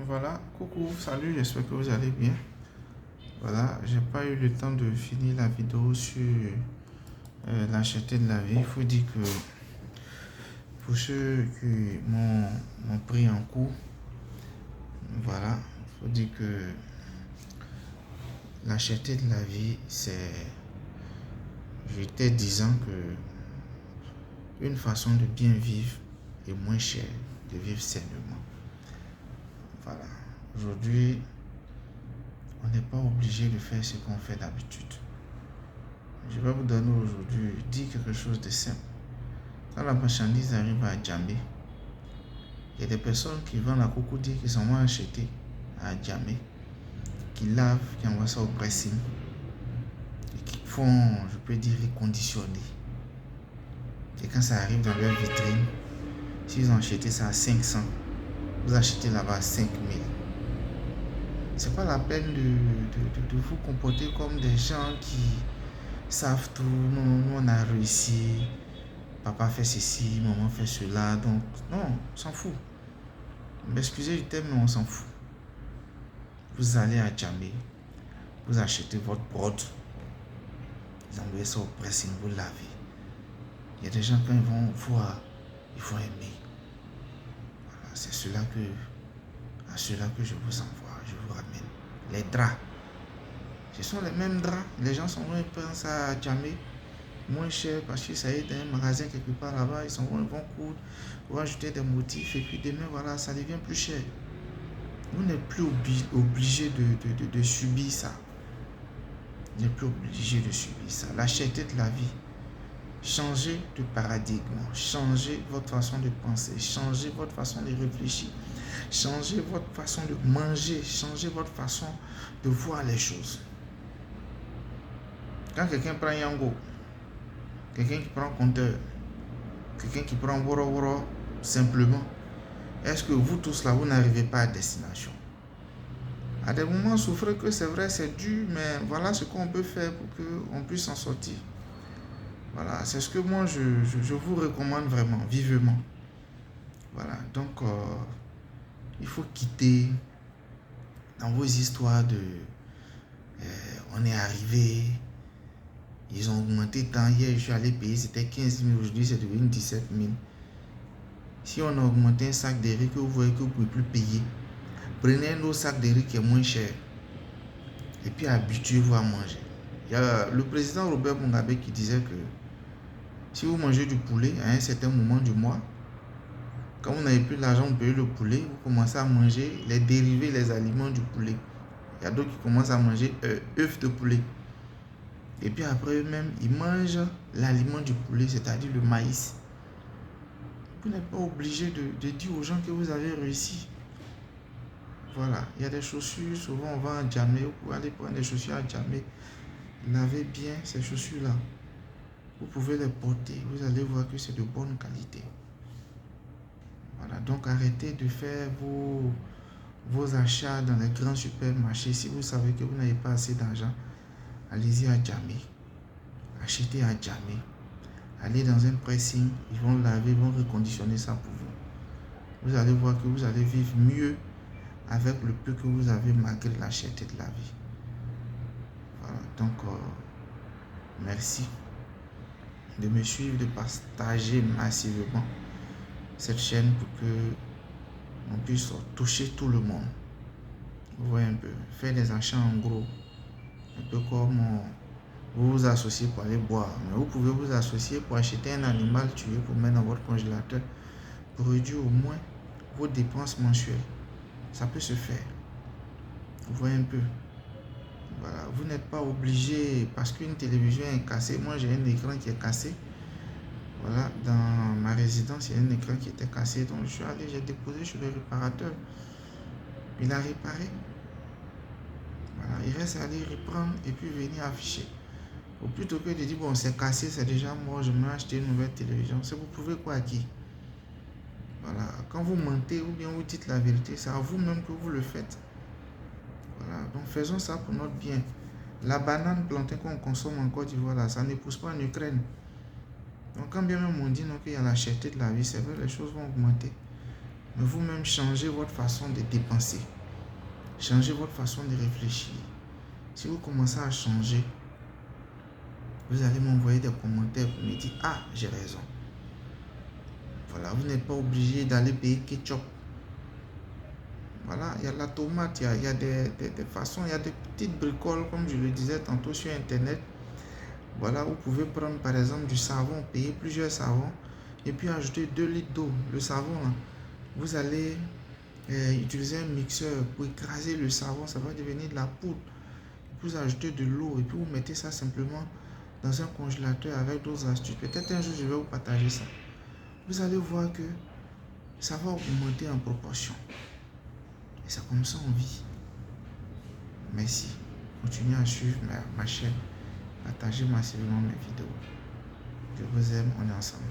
Voilà, coucou, salut, j'espère que vous allez bien. Voilà, j'ai pas eu le temps de finir la vidéo sur la cherté de la vie. Il faut dire que pour ceux qui m'ont pris en cours, voilà, il faut dire que la cherté de la vie, c'est, j'étais disant que une façon de bien vivre est moins chère de vivre sainement. Voilà, aujourd'hui, on n'est pas obligé de faire ce qu'on fait d'habitude. Je vais vous donner aujourd'hui, dire quelque chose de simple. Quand la marchandise arrive à Djamé, il y a des personnes qui vendent à Cocody qui sont acheter à Djamé, qui lavent, qui envoient ça au pressing, et qui font, je peux dire, reconditionner. Et quand ça arrive dans leur vitrine, s'ils ont acheté ça à 500, vous achetez là-bas à 5000. C'est pas la peine de vous comporter comme des gens qui savent tout. Nous, on a réussi. Papa fait ceci, maman fait cela. Donc, non, on s'en fout. Excusez du terme, mais on s'en fout. Vous allez à Djamé, vous achetez votre brode, vous envoyez ça au pressing, vous lavez. Il y a des gens, quand ils vont voir, ils vont aimer. Voilà, c'est à cela que je vous envoie, je vous ramène. Les draps. Ce sont les mêmes draps. Les gens sont venus prendre ça à Djamé, moins cher parce que ça est dans un magasin quelque part là-bas. Ils vont coudre, vont ajouter des motifs et puis demain, voilà, ça devient plus cher. Vous n'êtes plus obligé de subir ça. Vous n'êtes plus obligé de subir ça. La cherté de la vie. Changez de paradigme. Changez votre façon de penser. Changez votre façon de réfléchir. Changez votre façon de manger. Changez votre façon de voir les choses. Quand quelqu'un prend Yango, quelqu'un qui prend compteur, quelqu'un qui prend Woro simplement, est-ce que vous tous là, vous n'arrivez pas à destination? À des moments, souffrez que c'est vrai, c'est dur, mais voilà ce qu'on peut faire pour qu'on puisse s'en sortir. Voilà, c'est ce que moi je vous recommande vraiment, vivement. Voilà, donc il faut quitter dans vos histoires de on est arrivé, ils ont augmenté tant, hier je suis allé payer, c'était 15 000, aujourd'hui c'est devenu 17 000. Si on a augmenté un sac de riz que vous voyez que vous ne pouvez plus payer, prenez un autre sac de riz qui est moins cher et puis habituez-vous à manger. Il y a le président Robert Mugabe qui disait que si vous mangez du poulet à un certain moment du mois, quand vous n'avez plus l'argent pour payer le poulet, vous commencez à manger les dérivés, les aliments du poulet. Il y a d'autres qui commencent à manger œufs de poulet. Et puis après eux-mêmes, ils mangent l'aliment du poulet, c'est-à-dire le maïs. Vous n'êtes pas obligé de dire aux gens que vous avez réussi. Voilà, il y a des chaussures, souvent on va à Djamé, vous pouvez aller prendre des chaussures à Djamé. Lavez bien ces chaussures-là. Vous pouvez les porter, vous allez voir que c'est de bonne qualité. Voilà, donc arrêtez de faire vos achats dans les grands supermarchés. Si vous savez que vous n'avez pas assez d'argent, allez-y à Djamé. Achetez à Djamé. Allez dans un pressing, ils vont laver, ils vont reconditionner ça pour vous. Vous allez voir que vous allez vivre mieux avec le peu que vous avez malgré la cherté de la vie. Voilà, donc merci de me suivre, de partager massivement cette chaîne pour que on puisse toucher tout le monde. Vous voyez un peu, faire des achats en gros, un peu comme vous vous associez pour aller boire, mais vous pouvez vous associer pour acheter un animal tué pour mettre dans votre congélateur pour réduire au moins vos dépenses mensuelles. Ça peut se faire. Vous voyez un peu. Voilà, vous n'êtes pas obligé parce qu'une télévision est cassée. Moi j'ai un écran qui est cassé. Voilà, dans ma résidence, il y a un écran qui était cassé. Donc je suis allé, j'ai déposé chez le réparateur. Il a réparé. Voilà, il reste à aller reprendre et puis venir afficher. Ou plutôt que de dire, bon, c'est cassé, c'est déjà mort, je vais acheter une nouvelle télévision. C'est vous pouvez quoi à qui? Voilà, quand vous mentez ou bien vous dites la vérité, c'est à vous-même que vous le faites. Voilà, donc faisons ça pour notre bien. La banane plantée qu'on consomme en Côte d'Ivoire, là, ça ne pousse pas en Ukraine. Donc quand bien même on dit qu'il y a la cherté de la vie, c'est vrai, les choses vont augmenter. Mais vous-même, changez votre façon de dépenser. Changez votre façon de réfléchir. Si vous commencez à changer, vous allez m'envoyer des commentaires pour me dire « Ah, j'ai raison ». Voilà, vous n'êtes pas obligé d'aller payer ketchup. Voilà, il y a la tomate, il y a des façons, il y a des petites bricoles, comme je le disais tantôt sur Internet. Voilà, vous pouvez prendre par exemple du savon, payer plusieurs savons et puis ajouter 2 litres d'eau. Le savon, là, vous allez utiliser un mixeur pour écraser le savon, ça va devenir de la poudre. Vous ajoutez de l'eau et puis vous mettez ça simplement dans un congélateur avec d'autres astuces. Peut-être un jour je vais vous partager ça. Vous allez voir que ça va augmenter en proportion. Et c'est comme ça on vit. Merci. Continuez à suivre ma chaîne. Partagez massivement mes vidéos. Je vous aime, on est ensemble.